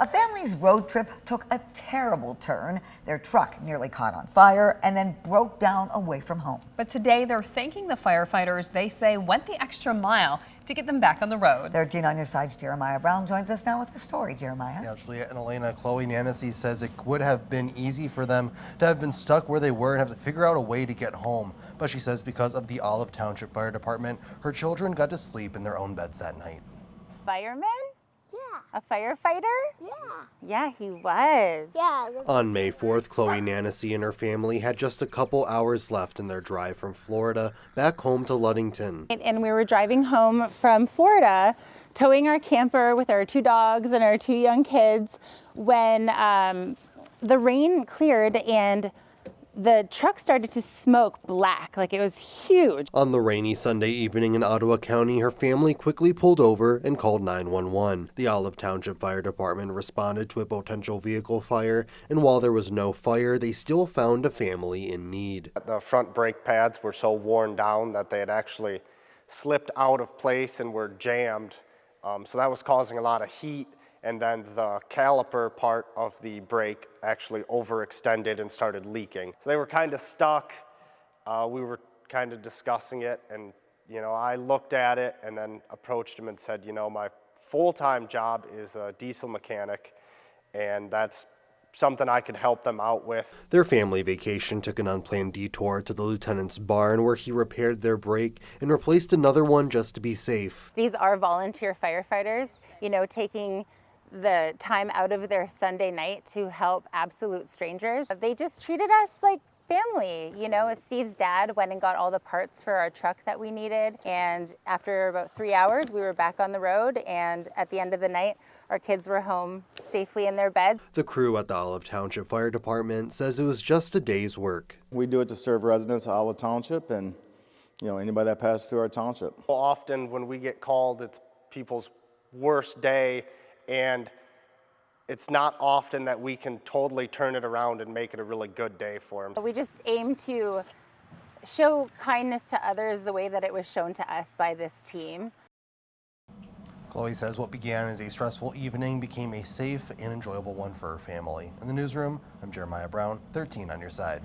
A family's road trip took a terrible turn. Their truck nearly caught on fire and then broke down away from home. But today they're thanking the firefighters they say went the extra mile to get them back on the road. 13 on your side's Jeremiah Brown joins us now with the story. Jeremiah. Yeah, Juliet and Elena, Chloe Nancy says it would have been easy for them to have been stuck where they were and have to figure out a way to get home. But she says because of the Olive Township Fire Department, her children got to sleep in their own beds that night. Fireman? Yeah. A firefighter? Yeah. Yeah, he was. Yeah. On May 4th, Chloe Nancy and her family had just a couple hours left in their drive from Florida back home to Ludington. And we were driving home from Florida, towing our camper with our 2 dogs and our 2 young kids when the rain cleared and the truck started to smoke black, like it was huge. On the rainy Sunday evening in Ottawa County, her family quickly pulled over and called 911. The Olive Township Fire Department responded to a potential vehicle fire, and while there was no fire, they still found a family in need. The front brake pads were so worn down that they had actually slipped out of place and were jammed, so that was causing a lot of heat. And then the caliper part of the brake actually overextended and started leaking. So they were kind of stuck. We were kind of discussing it, and I looked at it and then approached him and said, my full-time job is a diesel mechanic, and that's something I could help them out with. Their family vacation took an unplanned detour to the lieutenant's barn where he repaired their brake and replaced another one just to be safe. These are volunteer firefighters, taking the time out of their Sunday night to help absolute strangers. They just treated us like family. Steve's dad went and got all the parts for our truck that we needed, and after about 3 hours we were back on the road, and at the end of the night our kids were home safely in their bed. The crew at the Olive Township Fire Department says it was just a day's work. We do it to serve residents of Olive Township and anybody that passes through our township. Often when we get called, it's people's worst day, and it's not often that we can totally turn it around and make it a really good day for them. We just aim to show kindness to others the way that it was shown to us by this team. Chloe says what began as a stressful evening became a safe and enjoyable one for her family. In the newsroom, I'm Jeremiah Brown, 13 on your side.